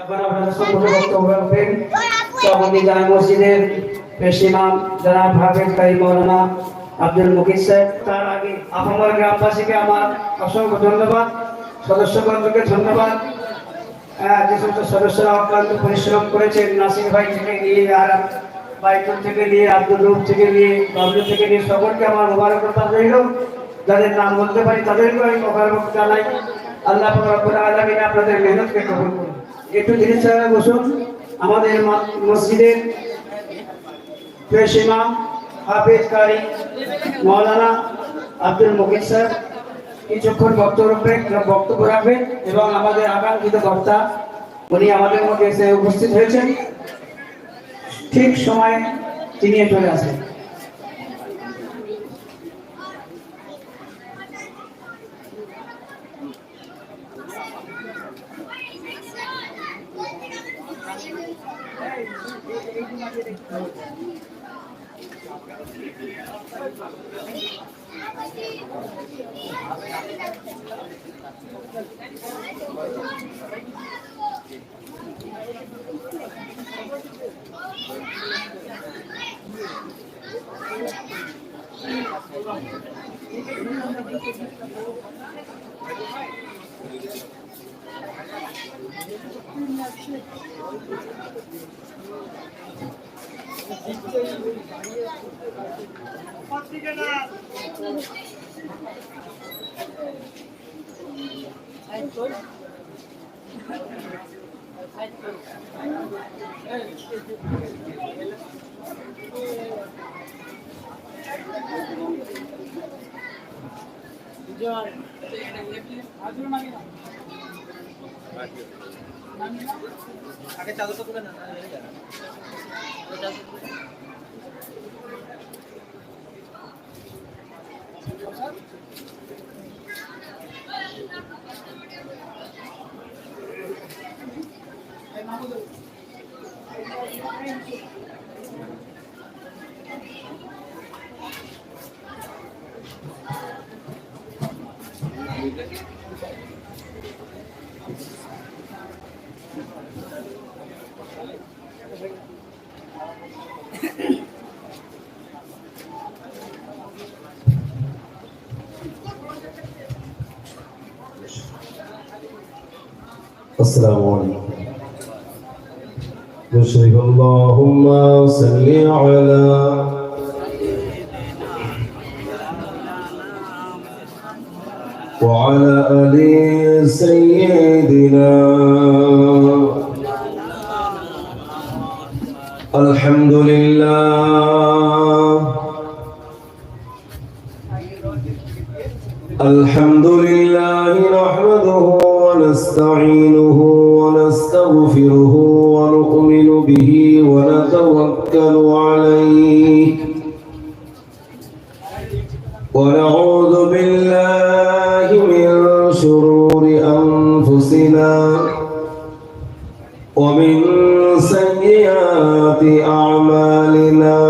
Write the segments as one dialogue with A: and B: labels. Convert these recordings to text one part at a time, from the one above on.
A: এখন আপনাদের সম্মুখে বক্তব্য রাখবেন সভাপতি জামে মসজিদের পেশ ইমাম জনাব হাফেজ কারি মাওলানা আব্দুল মুকিত সাহেব। তার আগে আপামর গ্রামবাসীকে আমার অসংখ্য ধন্যবাদ, সদস্যবর্গকে ধন্যবাদ। যে সমস্ত সদস্যরা অক্লান্ত পরিশ্রম করেছেন, নাসির ভাই থেকে নিয়ে আর বাইতুল থেকে নিয়ে আব্দুল রুফ থেকে নিয়ে বাবলু থেকে নিয়ে সকলকে আমার মোবারকবাদ রইল। যাদের নাম বলতে পারি তাদেরকে আমি মোবারক জানাই। আল্লাহ রাব্বুল আলামিন আপনাদের মেহনতকে কবুল করুন। একটু ধীরে ধীরে বসুন। আমাদের মসজিদের পেশ ইমাম হাফেজ কারি মাওলানা আব্দুল মুকিত সাহেব কিছুক্ষণ বক্তব্য রাখবেন এবং আমাদের আকাঙ্ক্ষিত বক্তা উনি আমাদের মধ্যে এসে উপস্থিত হয়েছেন, ঠিক সময়ে তিনি চলে আসেন। আগে চাদরটা তুলে না
B: السلام عليكم. نشهد اللهم صل على وعلى آل سيدنا. الحمد لله الحمد لله نحمده ونستعينه ونستغفره ونؤمن به ونتوكل عليه ونعوذ بالله من شرور أنفسنا ومن سيئات أعمالنا.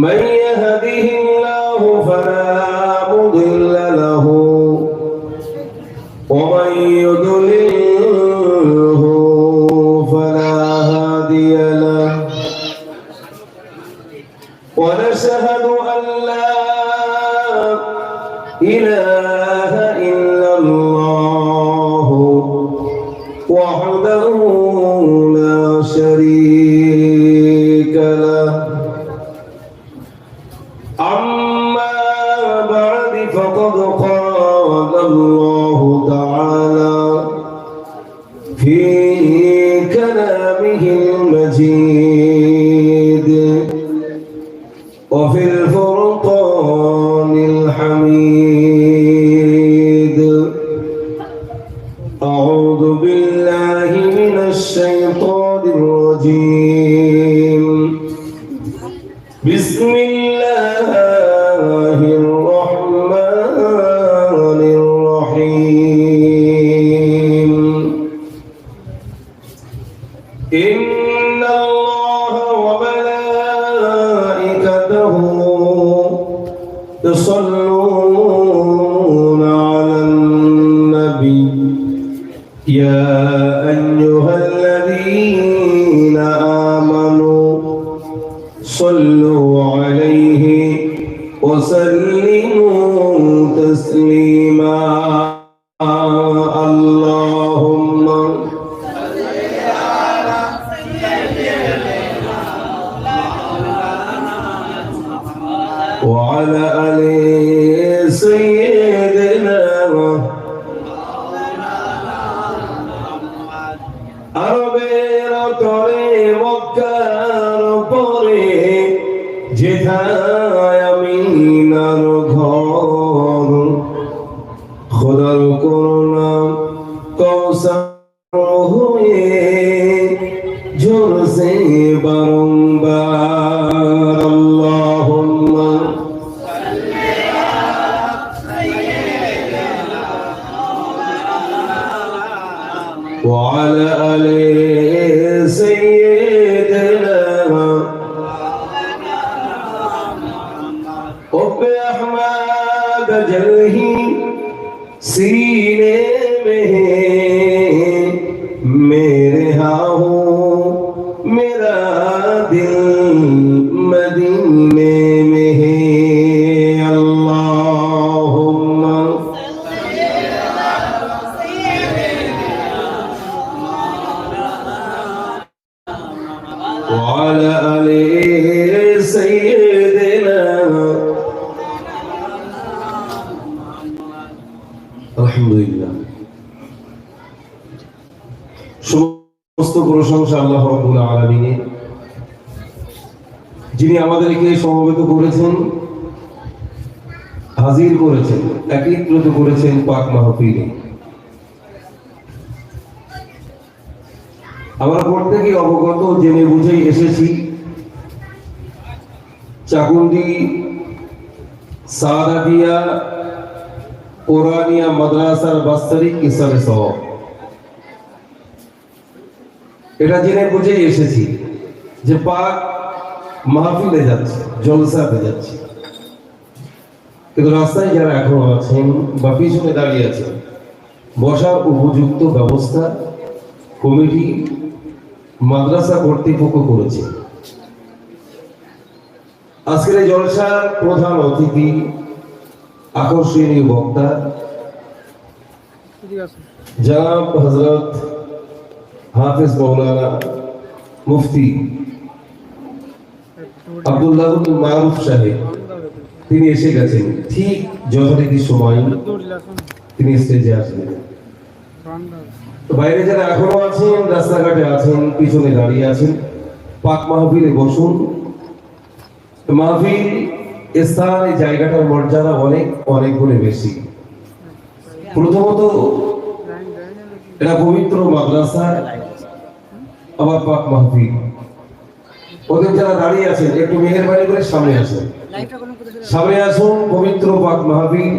B: من يهده الله فلا مضل له ومن يضلله فلا هادي له. ونشهد أن لا إله إلا الله وحده لا شريك له. أما بعد فقد قال الله تعالى في كلامه المجيد وفي الفرقان الحميد. أعوذ بالله من الشيطان الرجيم. بسم الله الرحمن الرحيم. تسليما اللهم وعلى آل سيدنا আরবের তরে মক্কার পরে যেথায় আমিনার ঘর খোদার করুণা কৌশল হয়ে ঝরছে বারংবার আল্লাহুম্মা وعلى آل سيدنا حب أحمد جله सीने में मेरे हाँ हो मेरा दिल मदीने में है अल्लाहुम्मा وعلى آل سيدنا আলহামদুলিল্লাহ সমস্ত প্রশংসা আল্লাহ রাব্বুল আলামিনের, যিনি আমাদেরকে সমবেত করেছেন, হাজির করেছেন, একত্রিত করেছেন পাক মাহফিলে। আমরা প্রত্যেকেই অবগত, জেনে বুঝেই এসেছি চাকুন্ডি সাদাতিয়া কোরআনিয়া মাদ্রাসার বাস্তবিক ইসলামে সওয়াব, এটা জেনে বুঝেই এসেছি যে পাক মাহফিলে যাচ্ছে, জলসাতে যাচ্ছে। কিন্তু রাস্তায় যারা এখনো আছেন বা পিছনে দাঁড়িয়ে আছেন, বসার উপযুক্ত ব্যবস্থা কমিটি মাদ্রাসা কর্তৃপক্ষ করেছে। আজকের এই জলসার প্রধান অতিথি, আকর্ষণীয় বক্তা জনাব হযরত হাফেজ মাওলানা মুফতি আব্দুল্লাহুল মারুফ সাহেব, তিনি এসে গেছেন ঠিক যথারীতি সময় তিনি স্টেজে আসবেন। তো বাইরে যারা এখনো আছেন, রাস্তাঘাটে আছেন, পিছনে দাঁড়িয়ে আছেন, পাক মাহফিলে বসুন। মাহফিল স্থান, এই জায়গাটার মর্যাদা অনেক অনেক গুণে বেশি। প্রথমত এটা পবিত্র মাদ্রাসা, আবার পাক মাহফিল। ওদের যারা দাঁড়িয়ে আছেন একটু মেহেরবানি করে সামনে আসুন, সামনে আসুন। পবিত্র পাক মাহফিল,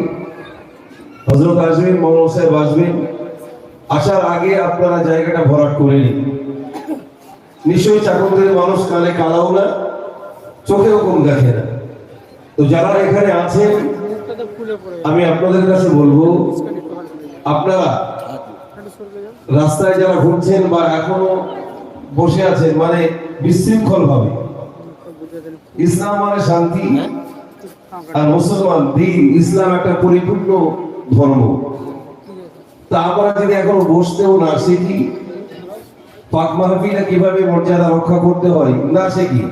B: হযরত আসবেন, মাওলানা সাহেব আসবেন। আসার আগে আপনারা জায়গাটা ভরাট করে নিন। নিশ্চয়ই চাকরদের মানুষ কানে কালাও না, চোখেও কম দেখে না। তো যারা এখানে আছেন, আমি আপনাদের কাছে বলবো, আপনারা রাস্তায় যারা ঘুরছেন বা এখনো বসে আছেন, মানে বিশৃঙ্খল ভাবে, ইসলাম মানে শান্তি, আর মুসলমান দিন, ইসলাম একটা পরিপূর্ণ ধর্ম। তা আমরা যদি এখনো বসতেও না শিখি, পাক মাহফিলে কিভাবে মর্যাদা রক্ষা করতে হয় না শিখি,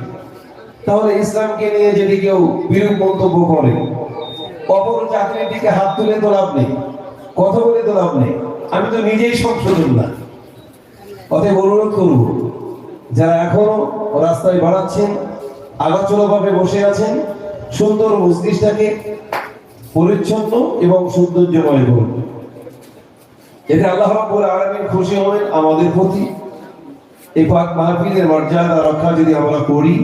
B: তাহলে ইসলামকে নিয়ে যদি কেউ বিরূপ মন্তব্য করে, অপর চাকরির দিকে হাত তুলে তো লাভ নেই, কথা বলে তো লাভ নেই। আমি তো নিজেই সংশোধন না। অতএব অনুরোধ করব, যারা এখনো রাস্তায় বাড়াচ্ছেন, আগাচোড়াভাবে বসে আছেন, সুন্দর মজলিসটাকে পরিচ্ছন্ন এবং সৌন্দর্যময় করুন। এতে আল্লাহ রাব্বুল আলামিন খুশি হবেন আমাদের প্রতি। এই পাক মাহফিলের মর্যাদা রক্ষা যদি আমরা করি,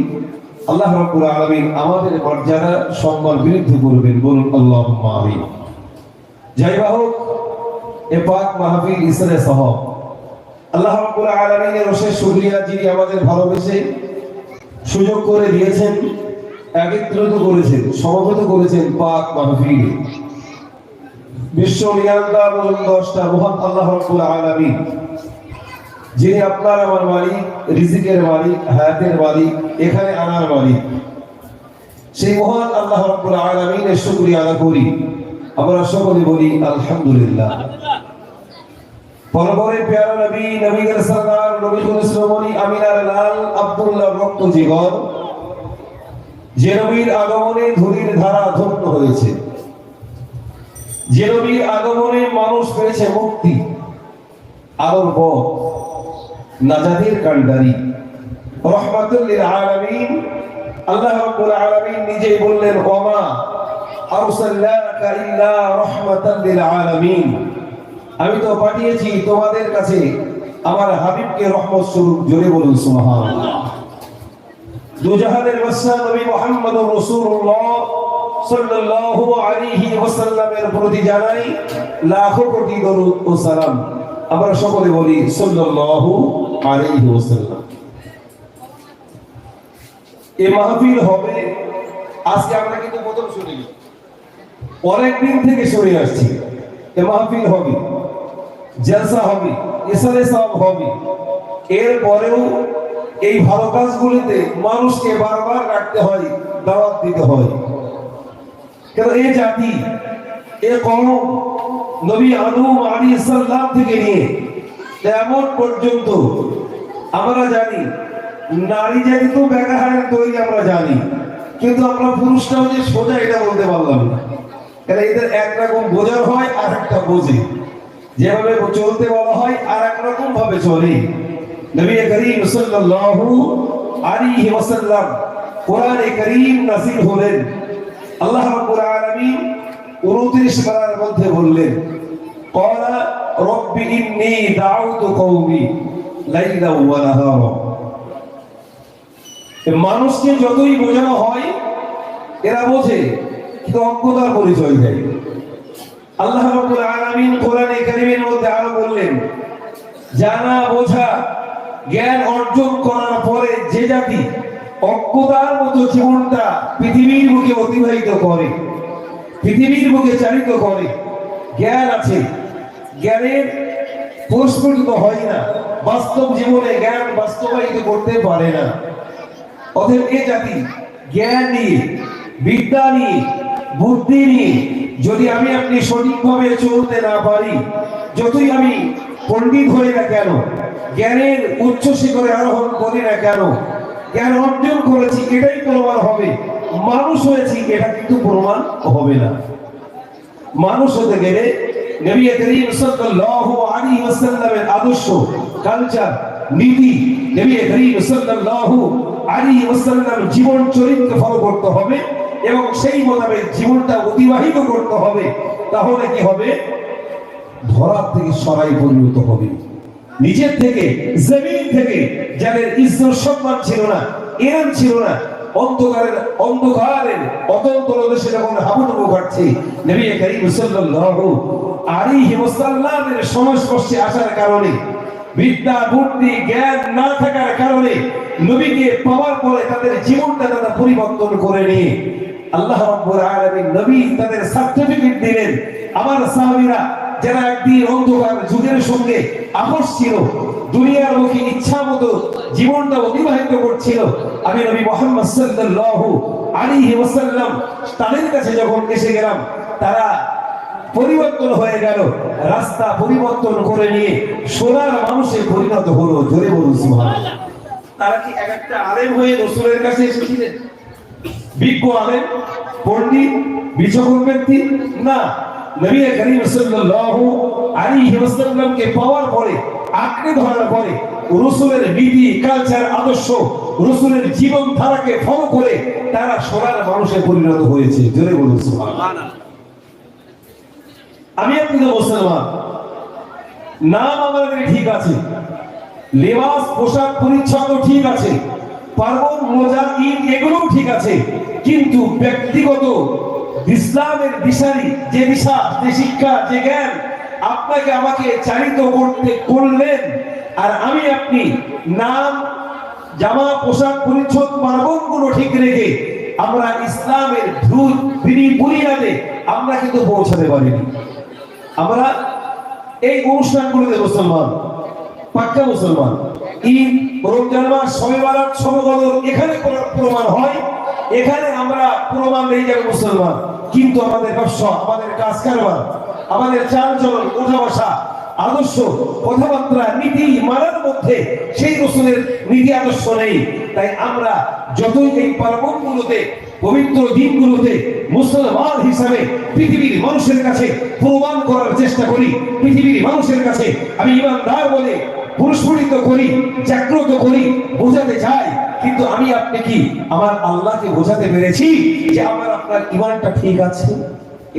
B: আল্লাহ রাব্বুল আলামিন আমাদের মর্যাদা সম্মান বৃদ্ধি করবেন। বলুন আল্লাহুম্মা আমিন। যাই হোক, এই পাক মাহফিল ইসরে সওয়াব, আল্লাহ রাব্বুল আলামিনের অশেষ শুকরিয়া, যিনি আমাদের ভালোবেসে সুযোগ করে দিয়েছেন, একত্রিত করেছেন, সমবেত করেছেন পাক মাহফিল। বিশ্ব নিয়ন্তা দশটা মহান আল্লাহ রাব্বুল আলামিন, যিনি আপনার আমার মালিক, রিজিকের মালিক, হায়াতের মালিক, এখানে আনার মালিক, সেই মহান আল্লাহ রাব্বুল আলামিনের শুকরিয়া আদা করি। আমরা সকলে বলি আলহামদুলিল্লাহ। পরপরে প্যারা নবী নবীর সরকার নবীর শ্রমণী আমিনার লাল আব্দুল্লাহ রক্ত জিগর, যে নবীর আগমনে ধুরির ধারা ধন্য হয়েছে, যে নবীর আগমনে মানুষ পেয়েছে মুক্তি, আলোর পথ, নাজাতের কান্ডারি, রহমাতুল লিল আলামিন। আল্লাহ রাব্বুল আলামিন নিজেই বললেন, ওমা আরসালনাকা ইল্লা রাহমাতাল লিল আলামিন, আমি তো পাঠিয়েছি তোমাদের কাছে আমার হাবিবকে রহমত স্বরূপ। জোরে বলুন সুবহানাল্লাহ। দুজাহানের বাদশা নবী মুহাম্মদুর রাসূলুল্লাহ সাল্লাল্লাহু আলাইহি ওয়াসাল্লামের প্রতি জানাই লাখো কোটি দরুদ ও সালাম। আমরা সকলে বলি সাল্লাল্লাহু আলাইহি ওয়াসাল্লাম। এই মাহফিল হবে আজকে, আমরা কিন্তু প্রথম শুনিনি, অনেক দিন থেকে শুনে আসছি। এই মাহফিল হবে, জলসা হবে, ইসালে সাহেব হবে। এর পরেও এই ভালো কাজগুলিতে মানুষকে বারবার রাখতে হয়, দাওয়াত দিতে হয়। কেন এই জাতি, এ কওম নবী আদম আলাইহিস সালাম থেকে নিয়ে কিয়ামত পর্যন্ত আমরা জানি নারী জাতি তো বেকাহারের তৈরি, আমরা জানি, কিন্তু আমরা পুরুষরাও যে সোজা এটা বলতে পারলাম না। কারণ এদের একরকম বোঝার হয় আর একটা বোঝে, যেভাবে চলতে বলা হয় আর একরকম ভাবে চলে। নবী করিম সাল্লাল্লাহু আলাইহি ওয়াসাল্লাম কোরআনে কারীম নাযিল হলেন, আল্লাহ রাব্বুল আলামিন 29 পারার মধ্যে বললেন, ক্বালা রাব্বি ইন্নী দাউতু কওমি লাইলা ওয়া নাহারা। মানুষকে যতই বোঝানো হয় এরা বোঝে, কিন্তু অজ্ঞতার পরিচয় দেয়। আল্লাহ রাব্বুল আলামিন কোরআনে কারীমের মধ্যে আরো বললেন, জানা বোঝা জ্ঞান অর্জন করার পরে যে জাতি অজ্ঞতার মতো জীবনটা পৃথিবীর বুকে অতিবাহিত করে, পৃথিবীর বুকে চালিত করে, জ্ঞান আছে, জ্ঞানের প্রস্ফুটিত হয় না, বাস্তব জীবনে জ্ঞান বাস্তবায়িত করতে পারে না। অতএব এই জাতি জ্ঞান নিয়ে, বিদ্যা নিয়ে, বুদ্ধি নিয়ে যদি আমি আপনি সঠিকভাবে চলতে না পারি, যতই আমি পণ্ডিত হই না কেন, জ্ঞানের উচ্চ শিখরে আরোহণ করি না কেন, জ্ঞান অর্জন করেছি এটাই প্রমাণ হবে, মানুষ হয়েছি এটা কিন্তু প্রমাণ হবে না। মানুষ হতে গেলে নবী করিম সাল্লাল্লাহু আলাইহি ওয়াসাল্লামের আদর্শ, কালচার, নীতি, নবী করিম সাল্লাল্লাহু আলাইহি ওয়াসাল্লামের জীবন চরিত্র ফলো করতে হবে এবং সেই মোতাবেক জীবনটা অতিবাহিত করতে হবে। তাহলে কি হবে? ধরা থেকে সরাই পরিণত হবে। নিজের থেকে, জমিন থেকে যাদের ইজ্জত সম্মান ছিল না, এরাম ছিল না, অন্ধকারের অতন্ত্র দেশে যখন হাবুডুবু ঘটছে, নবী করিম সাল্লাল্লাহু আলাইহি ওয়াসাল্লামের সংস্পর্শে আসার কারণে, বিদ্যা বুদ্ধি জ্ঞান না থাকার কারণে নবীকে পাওয়ার পরে তাদের জীবনটা তারা পরিবর্তন করে নিয়ে আল্লাহ রাব্বুল আলামিন নবী তাদের সার্টিফিকেট দিলেন। আমার সাহাবীরা যারা একদিন অন্ধকার যুগের সঙ্গে আপোষ ছিল, দুনিয়ার মুখে ইচ্ছা মতো জীবনটা অতিবাহিত করছিল, আমি নবী মুহাম্মদ সাল্লাল্লাহু আলাইহি ওয়াসাল্লাম তাদের কাছে যখন এসে গেলাম, তারা পরিবর্তন হয়ে গেল, রাস্তা পরিবর্তন করে নিয়ে সোনার মানুষে পরিণত হলো। জোরে বলুন সুবহানাল্লাহ। তারা কি একটা আলেম হয়ে রাসূলের কাছে এসেছিলেন? বিজ্ঞ আলেম, পণ্ডিত, বিচক্ষণ ব্যক্তি না। নবী করিম সাল্লাল্লাহু আলাইহি ওয়াসাল্লামকে পাওয়ার পরে, আঁকড়ে ধরার পরে, রাসূলের নীতি, কালচার, আদর্শ, রাসূলের জীবন ধারাকে ফলো করে তারা সোনার মানুষে পরিণত হয়েছে। জোরে বলুন সুবহানাল্লাহ। আমি আপনি তো মুসলমান, নাম আমাদের ঠিক আছে, লেবাস পোশাক পরিচ্ছদ ঠিক আছে, পার্বণ রোজা ঈদ এগুলো ঠিক আছে, কিন্তু ব্যক্তিগত ইসলামের দিশারি, যে দিশা, যে শিক্ষা, যে জ্ঞান আপনাকে আমাকে চালিত করলেন, আর আমি আপনি নাম, জামা, পোশাক পরিচ্ছদ, পার্বণ গুলো ঠিক রেখে আমরা ইসলামের ধূত বুনিয়াদে আমরা কিন্তু পৌঁছাতে পারিনি। আমরা এই অনুষ্ঠানগুলোতে মুসলমান, পাক্কা মুসলমান। ঈদ, রমজান মাস, শবে বারাত, শবে কদর এখানে প্রমাণ হয়, এখানে আমরা প্রমাণ নেই যে মুসলমান। কিন্তু আমাদের ব্যবসা, আমাদের কাজ কারবার, আমাদের চালচলন, ওঠা বসা, আদর্শ, কথাবার্তা, নীতি মানার মধ্যে সেই রসুলের নীতি আদর্শ নেই। তাই আমরা যতই এই পার্বণগুলোতে, পবিত্র দিনগুলোতে মুসলমান হিসাবে পৃথিবীর মানুষের কাছে প্রমাণ করার চেষ্টা করি, পৃথিবীর মানুষের কাছে আমি ইমানদার বলে পুরস্কৃত করি, জাগ্রত করি, বোঝাতে চাই। কিন্তু আমি আপনি কি আমার আল্লাহকে বোঝাতে পেরেছি যে আমার আপনার ইমানটা ঠিক আছে?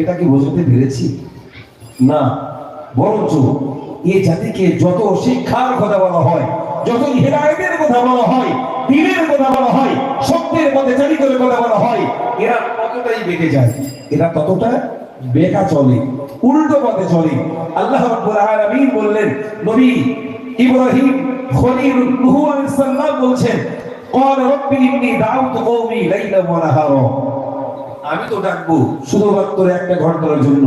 B: এটা কি বোঝাতে পেরেছি? না। বরঞ্চ এই জাতিকে যত শিক্ষার কথা বলা হয়, যত হিদায়াতের কথা বলা হয়, দ্বীনের কথা বলা হয়, সত্যের পথে চালিত কথা বলা হয়, এরা ততটাই বেঁকে যায়, এরা ততটা বেকা চলে, উল্টো পথে চলে। আল্লাহ রাব্বুল আলামিন বললেন, নবী ইব্রাহিম খলিলুল্লাহ আলাইহিস সালাম বলছেন, ক্বালা রাব্বি ইন্নী দাউতু কওমি লাইলান ওয়া নাহারা। আমি তো ডাকবো শুধুমাত্র একটা ঘন্টার জন্য।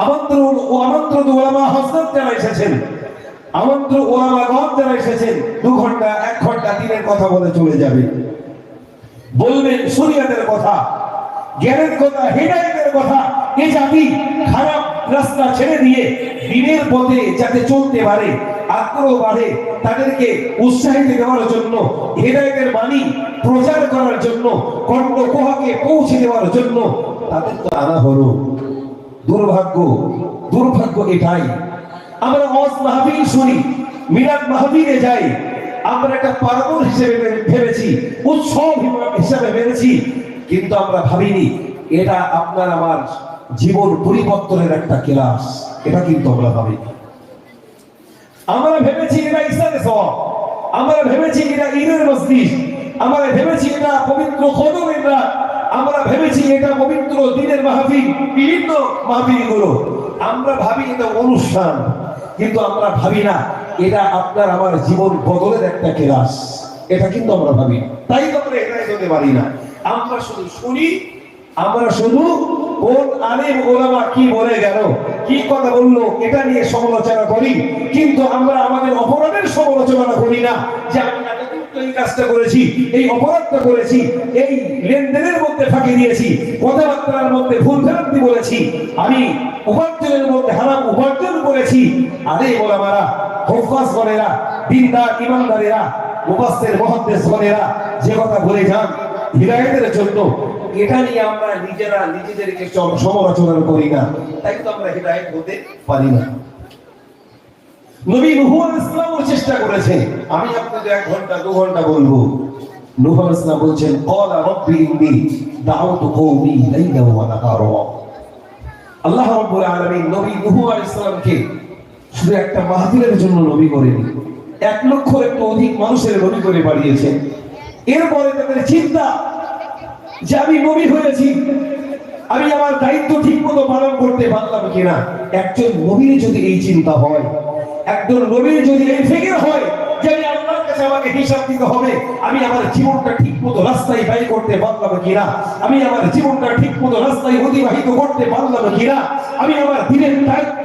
B: আমন্ত্রিত ওলামা হযরত যারা এসেছেন, আমন্ত্রিত ওলামাগণ যারা এসেছেন, 2 ঘন্টা 1 ঘন্টা দিনের কথা বলে চলে যাবে, বলবেন শরীয়তের কথা, জ্ঞানের কথা, হিদায়াতের কথা। এই জাতি খারাপ রাস্তা ছেড়ে দিয়ে দ্বীনের পথে যাতে চলতে পারে, আগ্রহ বাড়ে, তাদেরকে উৎসাহিত দেওয়ার জন্য, হিদায়াতের বাণী প্রচার করার জন্য, কণ্ঠ কোহাকে পৌঁছে দেওয়ার জন্য তাদের তো আনা হলো। দুর্ভাগ্য এটাই, আমরা ওয়াজ মাহফিল শুনি, মিলাদ মাহফিলে যাই, আমরা একটা পার্বণ হিসেবে ভেবেছি, উৎসব হিসেবে ভেবেছি, কিন্তু আমরা ভাবিনি এটা আপনার আমার জীবন পরিবর্তনের একটা ক্লাস। এটা কিন্তু আমরা ভাবিনি। আমরা ভেবেছি এটা ইসলামের সওয়াব, আমরা ভেবেছি এটা ঈদের মজলিস, আমরা ভেবেছি এটা পবিত্র কদমের রাত, আমরা ভেবেছি এটা পবিত্র দিনের মাহফিল, বিভিন্ন মাহফিলগুলো আমরা ভাবি এটা অনুষ্ঠান, কিন্তু আমরা ভাবি না এটা আপনার আমার জীবন বদলের একটা ক্লাস। এটা কিন্তু আমরা ভাবি, তাই তো আমরা এটাই হতে পারি না। আমরা শুধু শুনি, আমরা শুধু কোন আলেম ওলামা কি বলে গেল, কি কথা বললো, এটা নিয়ে সমালোচনা করি, কিন্তু আমরা আমাদের অপরাধের সমালোচনা করি না যে আমি এই কাজটা করেছি, এই অপরাধটা করেছি, এই লেনদেনের মধ্যে ফাঁকি দিয়েছি, কথাবার্তার মধ্যে ভুল ভ্রান্তি বলেছি, আমি উপার্জনের মধ্যে হারাম উপার্জন করেছি। আরে ওলামারা, হুফাজ গণেরা, দিনদার ইমানদারেরা, মুফাসসির মুহাদ্দিস গণেরা যে কথা বলে যান হিদায়াতের জন্য, এটা নিয়ে আমরা নিজেরা নিজেদেরকে সমালোচনা করি না, তাই তো আমরা হিদায়াত হতে পারি না। নবী নূহ আলাইহিস সালাম চেষ্টা করেছে, আমি আপনাদের 1 ঘন্টা 2 ঘন্টা বলবো। নূহ আলাইহিস সালাম বলছেন, ক্বালা রাব্বি ইন্নী দাউতু কওমি লাইলান ওয়া নাহারা। আল্লাহ রাব্বুল আলামিন নবী নূহ আলাইহিস সালামকে শুধু একটা মাহফিলের জন্য নবী করেনি, 1 লক্ষের একটু অধিক মানুষের নবী করে পাঠিয়েছেন। এরপরে তাদের চিন্তা যে আমি নবী হয়েছি, আমি আমার দায়িত্ব ঠিকমতো পালন করতে পারলাম কিনা। একজন নবীর যদি এই চিন্তা হয়, একজন নবীর যদি এই ফিকির হয় যে আমি আল্লাহর কাছে আমাকে হিসাব দিতে হবে, আমি আমার জীবনটা ঠিকমতো রাস্তায় ব্যয় করতে পারলাম কিনা, আমি আমার জীবনটা ঠিকমতো রাস্তায় অতিবাহিত করতে পারলাম কিনা, আমি আমার দিনের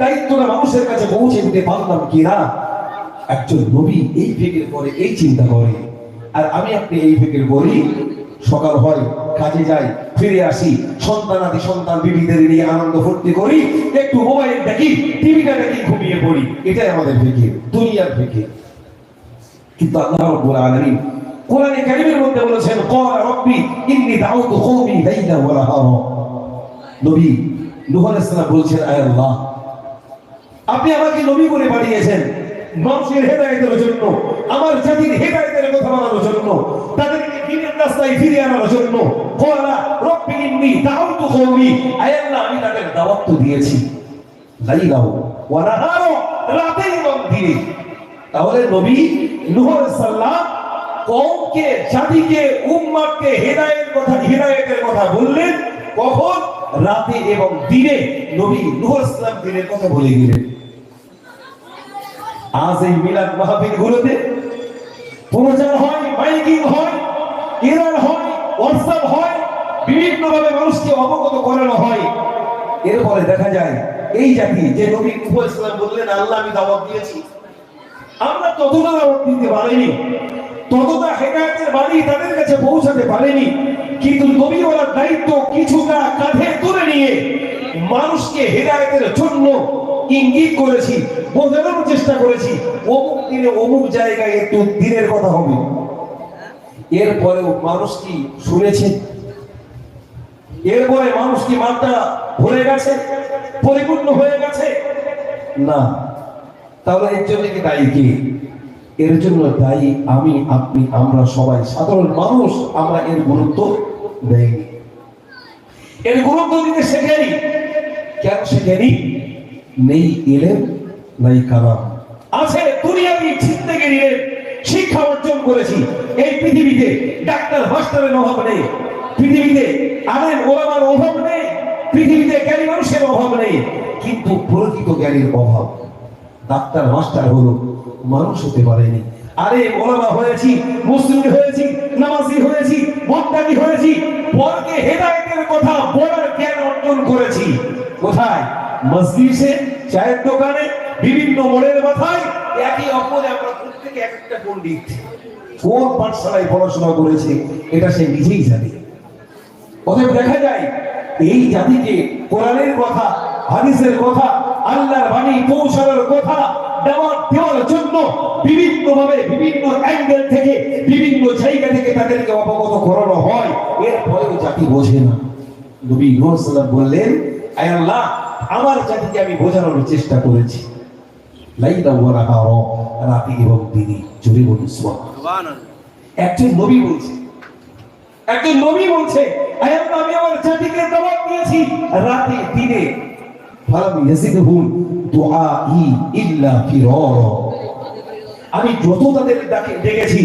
B: দায়িত্বটা মানুষের কাছে পৌঁছে দিতে পারলাম কিনা। একজন নবী এই ফিকির করে, এই চিন্তা করে। আর আমি আপনি এই ফিকির করি, সকাল হয়, কাজে যাই, ফিরে আসি, সন্তানাদি সন্তান বিবিদের নিয়ে আনন্দ ফুর্তি করি, একটু মোবাইল দেখি, টিভিটা দেখি, ঘুমিয়ে পড়ি। এটাই আমাদের ফিকির, দুনিয়ার ফিকির। কিন্তু আল্লাহ রাব্বুল আলামিন কোরআনে কারীমের মধ্যে বলেছেন, ক্বালা রাব্বি ইন্নী দাউতু কওমি লাইলান ওয়া নাহারা। নবী নূহ আলাইহিস সালাম বলছেন, আয় আল্লাহ, আপনি আমাকে নবী করে পাঠিয়েছেন মানুষের হেদায়েতের জন্য, আমার জাতির হেদায়েতের কথা বলার জন্য, তাদেরকে দ্বীনের রাস্তায় ফিরিয়ে আনার জন্য। ক্বালা রাব্বি ইন্নী দাউতু কওমি, আয় আল্লাহ, আমি তাদের দাওয়াত তো দিয়েছি লাইলান ওয়া নাহারা, রাতে এবং দিনে। তাহলে নবী নূহ আলাইহিস সালাম কওমকে, জাতিকে, উম্মতকে হিদায়াতের কথা বললেন কখন? রাতে এবং দিনে। নবী নূহ আলাইহিস সালাম দিনের কথা বলে গেলেন। আজ এই মিলাদ মাহফিলগুলোতে প্রচার হয়, মাইকিং হয়, এরার হয়, হোয়াটসঅ্যাপ হয়, বিভিন্নভাবে মানুষকে অবগত করানো হয়। এরপরে দেখা যায় এই জাতি যে নবী নূহ আলাইহিস সালাম বললেন, আল্লাহ আমি দাওয়াত দিয়েছি, আমরা ততটা দাওয়াত দিতে পারিনি, ততটা হেদায়েতের বাণী তাদের কাছে পৌঁছাতে পারিনি। কিন্তু নবীওয়ালার দায়িত্ব কিছুটা কাঁধে তুলে নিয়ে মানুষকে হেদায়েতের জন্য ইঙ্গিত করেছি, বোঝানোর চেষ্টা করেছি অমুক দিনে অমুক জায়গায় একটু দিনের কথা হবে। এরপরেও মানুষ কি শুনেছে? এরপরে মানুষ কি মানটা ভরে গেছে, পরিপূর্ণ হয়ে গেছে? না। তাহলে এর জন্য কি দায়ী কে? এর জন্য দায়ী আমি, আপনি, আমরা সবাই সাধারণ মানুষ। আমরা এর গুরুত্ব দেইনি, এর গুরুত্ব দিতে শেখেনি। কেন শেখেনি? নেই ইলম, নাই কালাম। আছে দুনিয়াবি জিন্দেগির শিক্ষা অর্জন করেছি। এই পৃথিবীতে ডাক্তার মাস্টারের অভাব নেই, পৃথিবীতে আলেম ওলামার অভাব নেই, পৃথিবীতে জ্ঞানী মানুষের অভাব নেই, কিন্তু প্রকৃত জ্ঞানীর অভাব। ডাক্তার মাস্টার হলো, মানুষ হতে পারেনি। আলেম ওলামা হয়েছি, মুসলিম হয়েছি, নামাজি হয়েছি, মুত্তাকি হয়েছি, পরকে হেদায়েতের কথা বলার জ্ঞান অর্জন করেছি। কোথায়? মসজিদে, চায়ের দোকানে, বিভিন্ন মোড়ের মাথায় একই অপরে আমরা প্রত্যেকে এক একটা পণ্ডিত। কোন পাঠশালায় পড়াশোনা করেছে এটা সে নিজেই জানে। অতএব দেখা যায় এই জাতিকে কোরআনের কথা, হাদিসের কথা, আল্লাহর বাণী পৌঁছানোর কথা দেওয়ার জন্য বিভিন্ন ভাবে, বিভিন্ন অ্যাঙ্গেল থেকে, বিভিন্ন জায়গা থেকে তাদেরকে অবগত করানো হয়। এরপরেও জাতি বোঝে না। নবী নূহ সাল্লাল্লাহু আলাইহি ওয়াসাল্লাম বললেন, আয় আল্লাহ, আমার জাতিকে আমি বোঝানোর চেষ্টা করেছি। লাইলা ওয়া নাহারা, রাতে এবং দিনে। জোরে বলুন সুবহানাল্লাহ। একজন নবী বলছে, একজন নবী বলছে, আয় আল্লাহ, আমি আমার জাতিকে দাওয়াত দিয়েছি রাতে দিনে। ফালাম ইয়াজিদহুম দুআই ইল্লা ফিরারা। আমি যত তাদের ডেকেছি,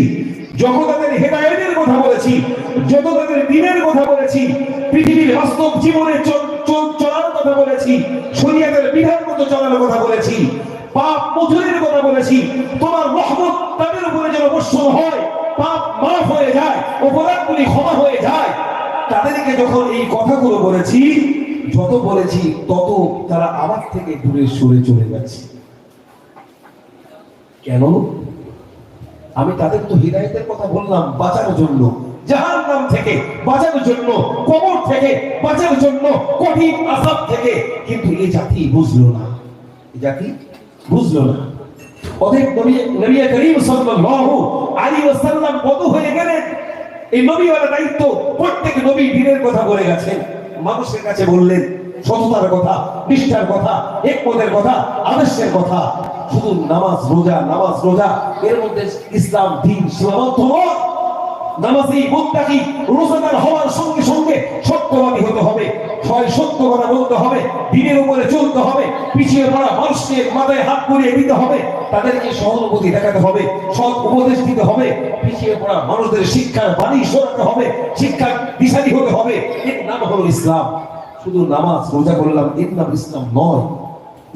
B: যত তাদের হেদায়েতের কথা বলেছি, যত তাদের দ্বীনের কথা বলেছি, পৃথিবীর বাস্তব জীবনে চলার কথা বলেছি, শরীয়তের বিধান মতো চলার কথা বলেছি, পাপ মোচনের কথা বলেছি, তোমার রহমত তাদের উপরে যেন বর্ষণ হয়, পাপ মাফ হয়ে যায়, অপরাধগুলি ক্ষমা হয়ে যায়। তাদেরকে যখন এই কথাগুলো বলেছি, যত বলেছি তত তারা আমার থেকে দূরে সরে চলে যাচ্ছে। কেন? আমি তাদের তো হিদায়াতের কথা বললাম বাঁচানোর জন্য, জাহান্নাম থেকে বাঁচানোর জন্য, কবর থেকে বাঁচানোর জন্য, কঠিন আযাব থেকে। কিন্তু এই জাতি বুঝলো না, এই জাতি বুঝলো না। অতএব নবী করিম সাল্লাল্লাহু আলাইহি ওয়াসাল্লাম বড় হয়ে গেলেন। এই নবীওয়ালার দায়িত্ব, প্রত্যেক নবী দ্বীনের কথা বলে গেছেন, মানুষের কাছে বললেন সততার কথা, নিষ্ঠার কথা, হিকমতের কথা, আদর্শের কথা। শুধু নামাজ রোজা, নামাজ রোজা, এর মধ্যে ইসলাম দ্বীন সীমাবদ্ধ নয়। নামাজি মুত্তাকি রোজাদার হওয়ার সঙ্গে সঙ্গে সত্যবাদী হতে হবে, সত্য কথা বলতে হবে, দ্বীনের উপরে চলতে হবে, পিছিয়ে পড়া মানুষকে মাথায় হাত বুলিয়ে দিতে হবে, তাদেরকে সহানুভূতি দেখাতে হবে, সৎ উপদেশ দিতে হবে, পিছিয়ে পড়া মানুষদের শিক্ষার বাণী শোনাতে হবে, শিক্ষার দিশারি হতে হবে। এর নাম হলো ইসলাম। শুধু নামাজ রোজা করলাম এর নাম ইসলাম নয়।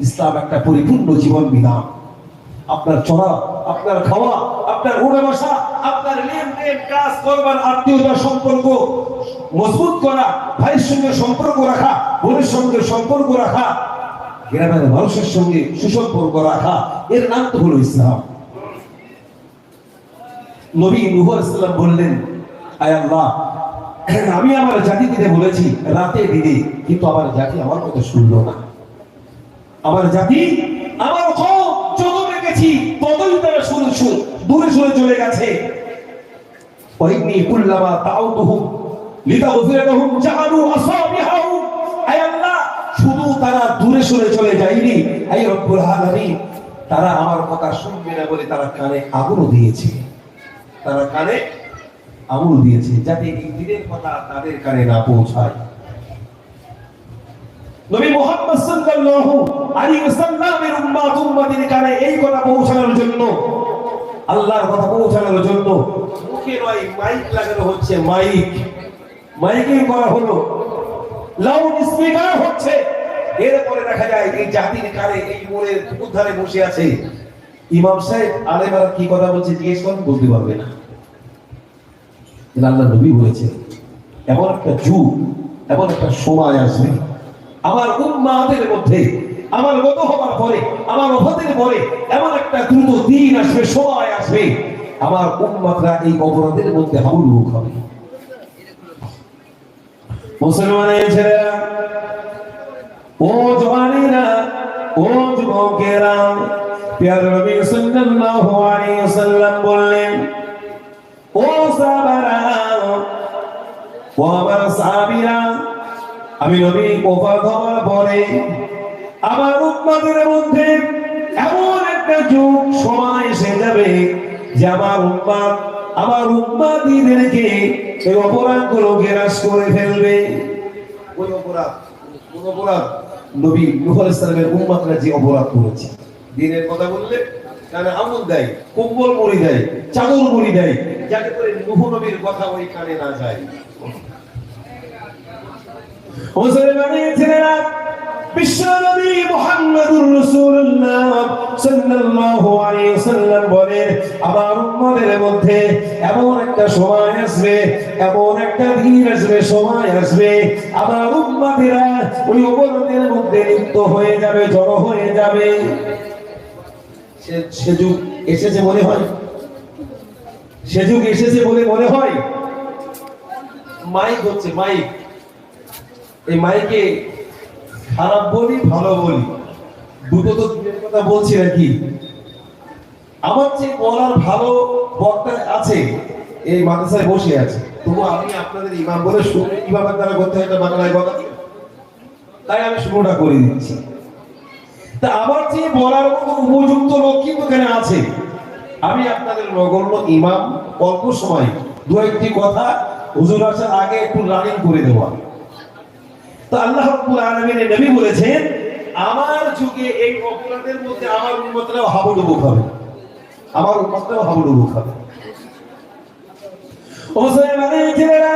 B: ইসলাম একটা পরিপূর্ণ জীবন বিধান। আপনার চলা, আপনার খাওয়া, আপনার উড়ে বসা, আপনার লেনদেন, কাজ করবার, আত্মীয়তার সম্পর্ক মজবুত করা, ভাইয়ের সঙ্গে সম্পর্ক রাখা, বোনের সঙ্গে সম্পর্ক রাখা, গ্রামের মানুষের সঙ্গে সুসম্পর্ক রাখা, এর নাম তো হলো ইসলাম। নবী নূহ আলাইহিস সালাম বললেন, আয় আল্লাহ, আমি আমার জাতিকে বলেছি রাতে দিনে, কিন্তু আমার জাতি আমার কথা শুনলো না। আমার জাতি আমার যত রেখেছি ততই তারা দূরে সরে চলে গেছে। ওয়াইন্নী কুল্লামা তাউতুহুম লিতাগফিরা লাহুম জাআলু আসাবিহাহুম। আয় আল্লাহ, শুধু তারা দূরে সরে চলে যায়নি, আয় রব্বুল আলামিন, তারা আমার কথা শুনবে না বলে তারা কানে আগুনও দিয়েছে। তারা কানে আগুন দিয়েছে যাতে এই দ্বীনের কথা তাদের কানে না পৌঁছায়। নবী মুহাম্মদ সাল্লাল্লাহু আলাইহি ওয়াসাল্লামের উম্মতের কানে এই কথা পৌঁছানোর জন্য, আল্লাহর কথা পৌঁছানোর জন্য মুখে নয় মাইক লাগানো হচ্ছে। মাইকিং করা হলো, লাউড স্পিকার হচ্ছে। এরপরে দেখা যায় এই জাতির কানে, এই মোড়ের পুকুর ধারে বসে আছে ইমাম সাহেব, আলেমরা কি কথা বলছে জিজ্ঞেস করেন, বলতে পারবে না। আল্লাহ নবী বলেছে এমন একটা যুগ, এমন একটা সময় আসবে আমার উম্মাদের মধ্যে, আমার গত হবার পরে, আমার ওফাতের পরে এমন একটা দ্রুত দিন আসবে, সময় আসবে, আমার উম্মাতরা এই অপরাধের মধ্যে হাবুডুবু খাবে। মুসলমানের ছেলেরা, ও জওয়ানেরা, ও যুবকেরা, প্রিয় নবী সাল্লাল্লাহু আলাইহি ওয়াসাল্লাম বললেন, ও সাহাবারা, ও আমার সাহাবীরা, আমি নবী ওফাত হওয়ার পরে আমার উম্মতের মধ্যে এমন একটা যুগ সময় এসে যাবে যে আমার উম্মতিদেরকে এই অপরাধগুলো গ্রাস করে ফেলবে। ওই অপরাধ, কোন অপরাধ? নবী নূহ আলাইহিস সালামের উম্মতরা যে অপরাধ করেছে। দিনের কথা বললে কানে আঙুল দেয়, কম্বল মুড়ি দেয়, চাদর মুড়ি দেয়, যাতে করে নূহ নবীর কথা ওই কানে না যায়। মুসলমানের ছেলেরা, বিশ্বনবী মুহাম্মদুর রাসূলুল্লাহ সাল্লাল্লাহু আলাইহি ওয়াসাল্লাম বলেন, আমার উম্মতের মধ্যে এমন একটা সময় আসবে, এমন একটা দিন আসবে, সময় আসবে, আমার উম্মতেরা ওই অপরাধের মধ্যে লিপ্ত হয়ে যাবে, জড়ো হয়ে যাবে। সে যুগ এসেছে মনে হয়, সে যুগ এসেছে বলে মনে হয়। মাইক হচ্ছে, মাইক, এই মাইকে খারাপ বলি ভালো বলি দুটো তো দুটোর কথা বলছি নাকি? আমার যে বলার ভালো বক্তা আছে এই মাদ্রাসায় বসে আছে, তবু আমি আপনাদের ইমাম বলে শুনে ইমামের দ্বারা করতে হয় বাংলায় বলা, তাই আমি শুরুটা করে দিচ্ছি। তা আমার যে বলার মতো উপযুক্ত লোক কিন্তু এখানে আছে। আমি আপনাদের নগণ্য ইমাম, অল্প সময় দু একটি কথা হুজুর আসার আগে একটু রানিং করে দেওয়া। তো আল্লাহ রাব্বুল আলামিনের নবী বলেছেন, আমার যুগে এই অপরাধের মধ্যে আমার উম্মতরাও হাবুডুবু খাবে, আমার উম্মতরাও হাবুডুবু খাবে। মুসলমানের ছেলেরা,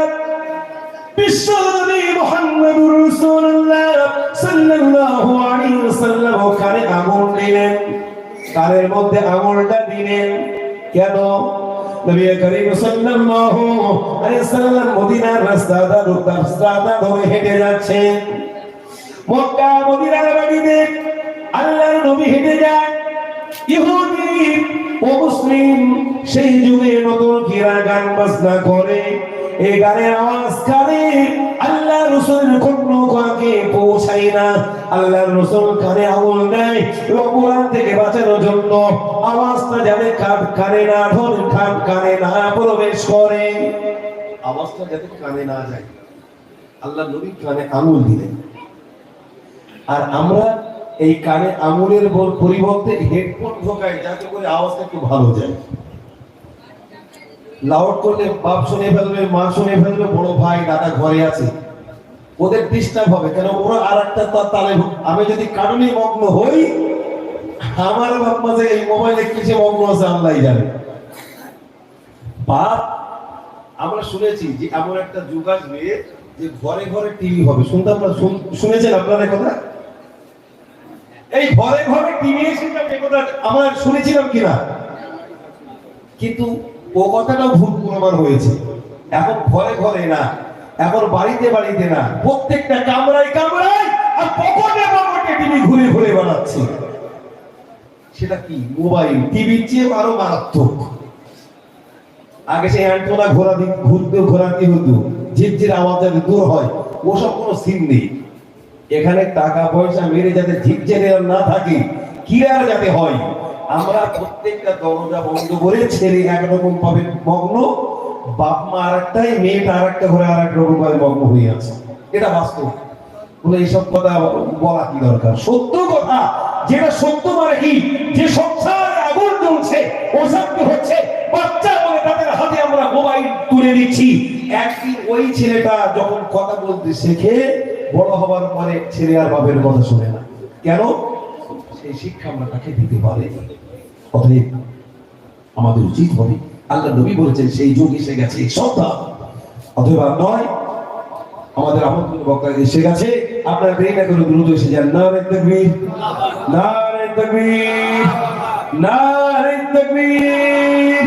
B: বিশ্বনবী মুহাম্মদুর রাসূলুল্লাহ সাল্লাল্লাহু আলাইহি ওয়াসাল্লাম কানে আগুন দিলেন, কানের মধ্যে আগুনটা দিলেন। কেন? নবী করিম সাল্লাল্লাহু আলাইহি ওয়াসাল্লাম মদিনার রাস্তা ধরে হেঁটে যাচ্ছেন। মক্কা মদিনার বাড়িতে আল্লাহর নবী হেঁটে যায়। ইহুদি ও মুসলিম সেই যুগে নতুন কিরা গান বাজনা করে, এই গানের আওয়াজ কানে আল্লাহ রাসূলের কর্ণকে পৌঁছায় না। আল্লাহ রাসূল কানে আগুন দেয় এবং কোরআন থেকে বাঁচানোর জন্য আওয়াজটা যাতে কানে না ধরে, কানে না প্রবেশ করে, আওয়াজটা যাতে কানে না যায়, আল্লাহ নবী কানে আঙুল দিলেন। আর আমরা এই কানে আঙুলের পরিবর্তে হেডফোন ঢোকাই যাতে করে আওয়াজটা একটু ভালো যায়। লাউড করলে বাপ শুনে ফেলবে, মা শুনে ফেলবে, বড় ভাই দাদা ঘরে আছে, ওদের ডিস্টার্ব হবে। কেন? ওরা আরেকটা তালে। আমি যদি কারণে মগ্ন হই, আমার বাপ মা যে এই মোবাইলে কিসে মগ্ন আছে আল্লাহই জানে। বাপ, আমরা শুনেছি যে এমন একটা যুগ আসবে যে ঘরে ঘরে টিভি হবে। শুনেছেন আপনারা কথা? এই ঘরে ঘরে টিভি এসে যাবে, কথা আমরা শুনেছিলাম কিনা? কিন্তু ও কথাটাও ভুল প্রমাণ হয়েছে। এখন ঘরে ঘরে না, এখন বাড়িতে বাড়িতে না, প্রত্যেকটা কামরায় কামরায় আর পকেটে পকেটে টিভি ঘুরে ঘুরে বানাচ্ছে। সেটা কি? মোবাইল। টিভির চেয়ে আরো মারাত্মক। আগে সেই অ্যান্টেনা ঘোরাতে হতো, ঝিরঝির আওয়াজ যাতে দূর হয়, ওসব কোনো সিন নেই। এখানে টাকা পয়সা মেরে যাতে ঝিরঝিরে না থাকে, ক্লিয়ার যাতে হয়, আমরা প্রত্যেকটা দরজা বন্ধ করে ছেলে একরকম ভাবে মগ্ন, বাপ মা আরেকটাই, মেয়েটা আরেকটা ঘরে আরেক রকম ভাবে মগ্ন হয়ে আছে। এটা বাস্তব। বলে এইসব কথা বলা কি দরকার? সত্য কথা, যেটা সত্য মানে কি, যে সংসারে আগুন জ্বলছে, অশান্তি হচ্ছে, বাচ্চা বলে তাদের হাতে আমরা মোবাইল তুলে দিচ্ছি। একদিন ওই ছেলেটা যখন কথা বলতে শেখে, বড় হবার পরে ছেলে আর বাপের কথা শুনে না। কেন? সেই শিক্ষা আমরা তাকে দিতে পারি। অতএব আমাদের উচিত হবে, আল্লাহ নবী বলেছেন সেই যুগ এসে গেছে, সাবধান। অতএব নয়, আমাদের আমন্ত্রিত বক্তা এসে গেছে, আপনারা দেরি না করে দ্রুত এসে যান। নারে তাকবীর, নারে তাকবীর, নারে তাকবীর।